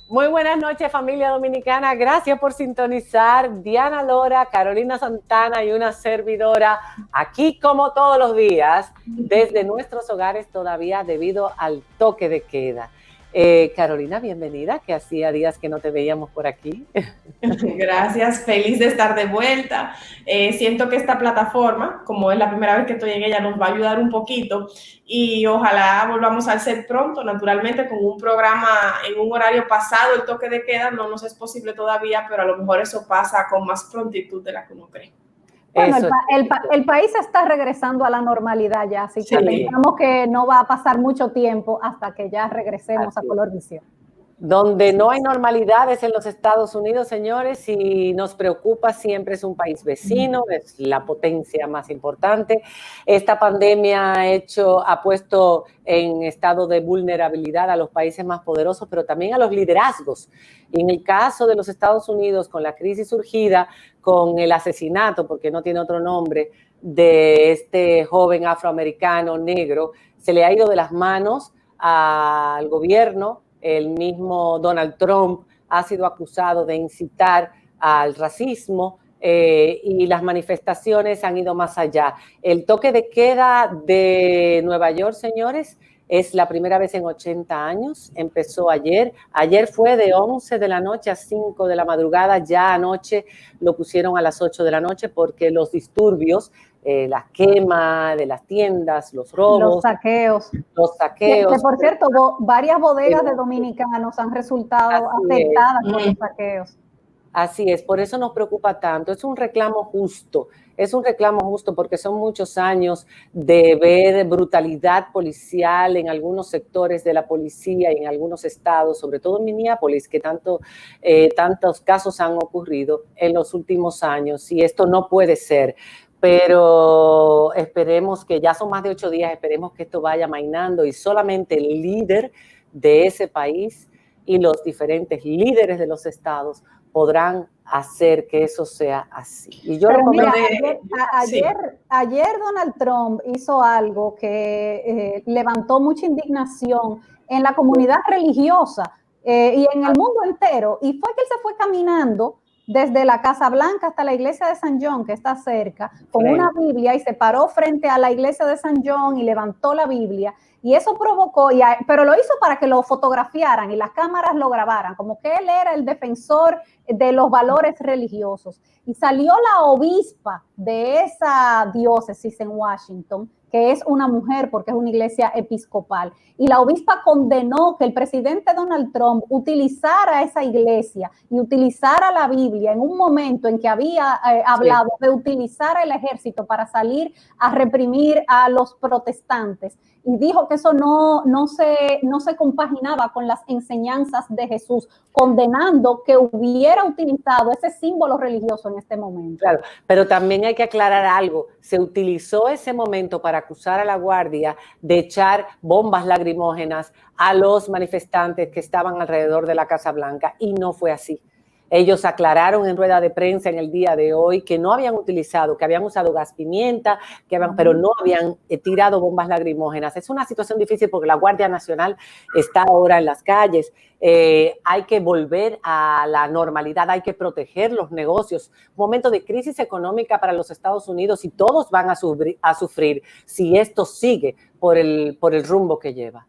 Muy buenas noches, familia dominicana. Gracias por sintonizar. Diana Lora, Carolina Santana y una servidora aquí como todos los días desde nuestros hogares todavía debido al toque de queda. Carolina, bienvenida, que hacía días que no te veíamos por aquí. Gracias, feliz de estar de vuelta. Siento que esta plataforma, como es la primera vez que estoy en ella, nos va a ayudar un poquito y ojalá volvamos al set pronto, naturalmente con un programa en un horario pasado, el toque de queda no nos es posible todavía, pero a lo mejor eso pasa con más prontitud de la que uno cree. Bueno, el país está regresando a la normalidad ya, así que pensamos que no va a pasar mucho tiempo hasta que ya regresemos a color visión. Donde no hay normalidad es en los Estados Unidos, señores, y nos preocupa siempre, es un país vecino, es la potencia más importante. Esta pandemia ha puesto en estado de vulnerabilidad a los países más poderosos, pero también a los liderazgos. Y en el caso de los Estados Unidos, con la crisis surgida, con el asesinato, porque no tiene otro nombre, de este joven afroamericano negro, se le ha ido de las manos al gobierno. El mismo Donald Trump ha sido acusado de incitar al racismo y las manifestaciones han ido más allá. El toque de queda de Nueva York, señores, es la primera vez en 80 años. Empezó ayer. Ayer fue de 11 de la noche a 5 de la madrugada. Ya anoche lo pusieron a las 8 de la noche porque los disturbios, la quema de las tiendas, los robos, los saqueos. Que por cierto, varias bodegas de dominicanos han resultado afectadas por los saqueos. Así es, por eso nos preocupa tanto. Es un reclamo justo porque son muchos años de ver brutalidad policial en algunos sectores de la policía y en algunos estados, sobre todo en Minneapolis, que tantos casos han ocurrido en los últimos años y esto no puede ser. Pero esperemos que ya son más de 8 días, esperemos que esto vaya amainando y solamente el líder de ese país y los diferentes líderes de los estados podrán hacer que eso sea así. Y yo ayer Donald Trump hizo algo que levantó mucha indignación en la comunidad religiosa y en el mundo entero, y fue que él se fue caminando desde la Casa Blanca hasta la iglesia de San John, que está cerca, con una Biblia, y se paró frente a la iglesia de San John y levantó la Biblia, y eso provocó, pero lo hizo para que lo fotografiaran y las cámaras lo grabaran, como que él era el defensor de los valores religiosos. Y salió la obispa de esa diócesis en Washington, que es una mujer porque es una iglesia episcopal, y la obispa condenó que el presidente Donald Trump utilizara esa iglesia y utilizara la Biblia en un momento en que había hablado de utilizar el ejército para salir a reprimir a los protestantes, y dijo que eso no se compaginaba con las enseñanzas de Jesús, condenando que hubiera utilizado ese símbolo religioso en este momento. Claro, pero también hay que aclarar algo. Se utilizó ese momento para acusar a la Guardia de echar bombas lacrimógenas a los manifestantes que estaban alrededor de la Casa Blanca, y no fue así. Ellos aclararon en rueda de prensa en el día de hoy que no habían utilizado, que habían usado gas pimienta, pero no habían tirado bombas lagrimógenas. Es una situación difícil porque la Guardia Nacional está ahora en las calles. Hay que volver a la normalidad, hay que proteger los negocios. Momento de crisis económica para los Estados Unidos y todos van a sufrir si esto sigue por el rumbo que lleva.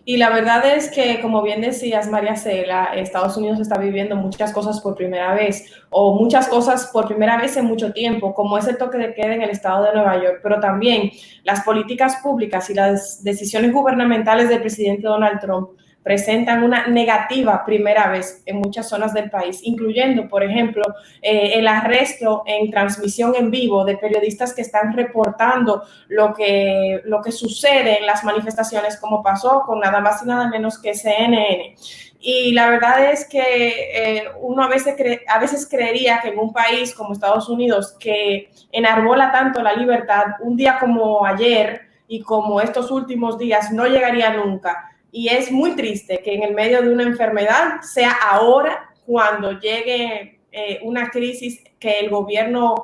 Y la verdad es que, como bien decías, María Cela, Estados Unidos está viviendo muchas cosas por primera vez, o muchas cosas por primera vez en mucho tiempo, como es el toque de queda en el estado de Nueva York, pero también las políticas públicas y las decisiones gubernamentales del presidente Donald Trump presentan una negativa primera vez en muchas zonas del país, incluyendo, por ejemplo, el arresto en transmisión en vivo de periodistas que están reportando lo que sucede en las manifestaciones, como pasó con nada más y nada menos que CNN. Y la verdad es que uno a veces creería que en un país como Estados Unidos, que enarbola tanto la libertad, un día como ayer y como estos últimos días no llegaría nunca. Y es muy triste que en el medio de una enfermedad sea ahora cuando llegue una crisis que el gobierno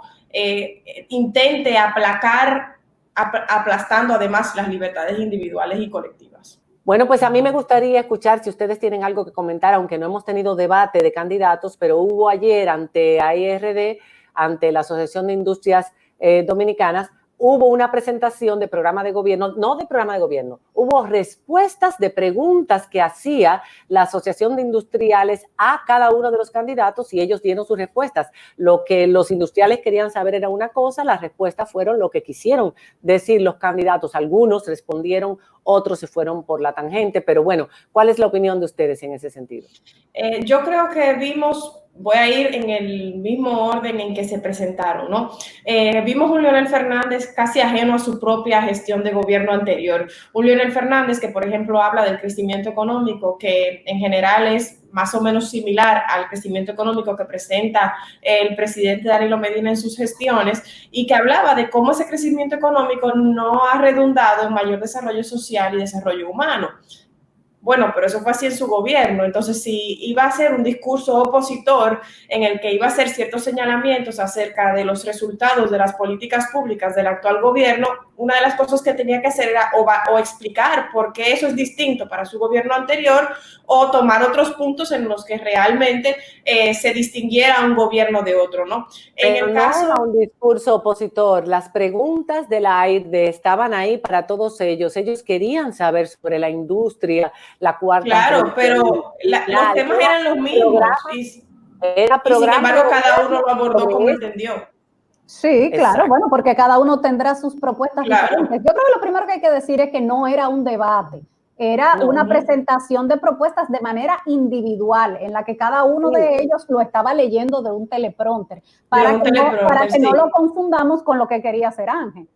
intente aplacar, aplastando además las libertades individuales y colectivas. Bueno, pues a mí me gustaría escuchar si ustedes tienen algo que comentar, aunque no hemos tenido debate de candidatos, pero hubo ayer ante AIRD, ante la Asociación de Industrias Dominicanas, hubo una presentación de programa de gobierno, no de programa de gobierno, hubo respuestas de preguntas que hacía la Asociación de Industriales a cada uno de los candidatos y ellos dieron sus respuestas. Lo que los industriales querían saber era una cosa, las respuestas fueron lo que quisieron decir los candidatos. Algunos respondieron, otros se fueron por la tangente, pero bueno, ¿cuál es la opinión de ustedes en ese sentido? Yo creo que voy a ir en el mismo orden en que se presentaron, ¿no? Vimos un Leonel Fernández casi ajeno a su propia gestión de gobierno anterior. Un Leonel Fernández que, por ejemplo, habla del crecimiento económico, que en general es más o menos similar al crecimiento económico que presenta el presidente Danilo Medina en sus gestiones, y que hablaba de cómo ese crecimiento económico no ha redundado en mayor desarrollo social y desarrollo humano. Bueno, pero eso fue así en su gobierno. Entonces, si iba a ser un discurso opositor en el que iba a hacer ciertos señalamientos acerca de los resultados de las políticas públicas del actual gobierno, una de las cosas que tenía que hacer era o explicar por qué eso es distinto para su gobierno anterior, o tomar otros puntos en los que realmente se distinguiera un gobierno de otro, ¿no? Pero no era un discurso opositor. Las preguntas de la AIRD estaban ahí para todos ellos. Ellos querían saber sobre la industria, la cuarta. Claro, pero los temas eran los mismos. Y sin embargo, cada uno lo abordó como entendió. Sí, claro, bueno, porque cada uno tendrá sus propuestas diferentes. Yo creo que lo primero que hay que decir es que no era un debate, era una presentación de propuestas de manera individual, en la que cada uno de ellos lo estaba leyendo de un teleprompter, para que no lo confundamos con lo que quería hacer Ángel.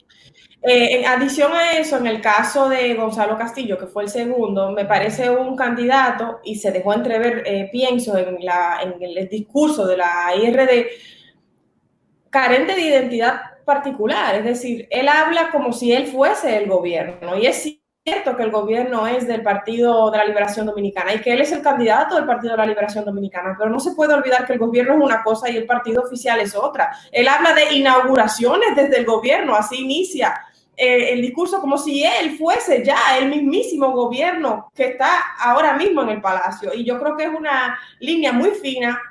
En adición a eso, en el caso de Gonzalo Castillo, que fue el segundo, me parece un candidato, y se dejó entrever, pienso, en el discurso de la IRD, carente de identidad particular. Es decir, él habla como si él fuese el gobierno, y es cierto que el gobierno es del Partido de la Liberación Dominicana y que él es el candidato del Partido de la Liberación Dominicana, pero no se puede olvidar que el gobierno es una cosa y el partido oficial es otra. Él habla de inauguraciones desde el gobierno, así inicia el discurso, como si él fuese ya el mismísimo gobierno que está ahora mismo en el Palacio. Y yo creo que es una línea muy fina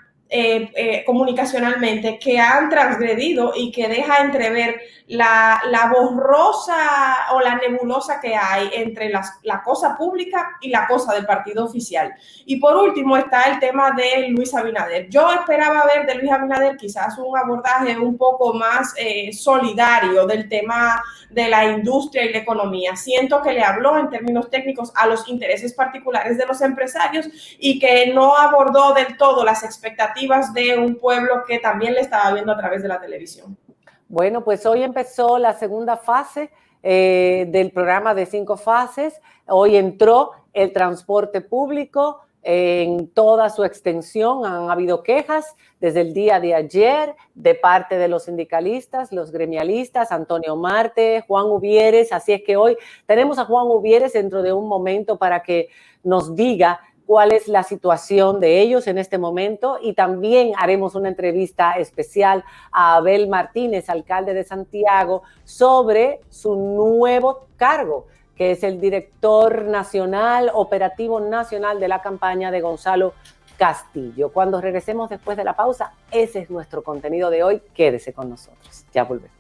comunicacionalmente, que han transgredido y que deja entrever la borrosa o la nebulosa que hay entre la cosa pública y la cosa del partido oficial. Y por último está el tema de Luis Abinader. Yo esperaba ver de Luis Abinader quizás un abordaje un poco más solidario del tema de la industria y la economía. Siento que le habló en términos técnicos a los intereses particulares de los empresarios y que no abordó del todo las expectativas de un pueblo que también le estaba viendo a través de la televisión. Bueno, pues hoy empezó la segunda fase del programa de 5 fases. Hoy entró el transporte público en toda su extensión. Han habido quejas desde el día de ayer de parte de los sindicalistas, los gremialistas, Antonio Marte, Juan Uvieres. Así es que hoy tenemos a Juan Uvieres dentro de un momento para que nos diga cuál es la situación de ellos en este momento, y también haremos una entrevista especial a Abel Martínez, alcalde de Santiago, sobre su nuevo cargo, que es el director nacional, operativo nacional de la campaña de Gonzalo Castillo. Cuando regresemos después de la pausa, ese es nuestro contenido de hoy. Quédese con nosotros. Ya volvemos.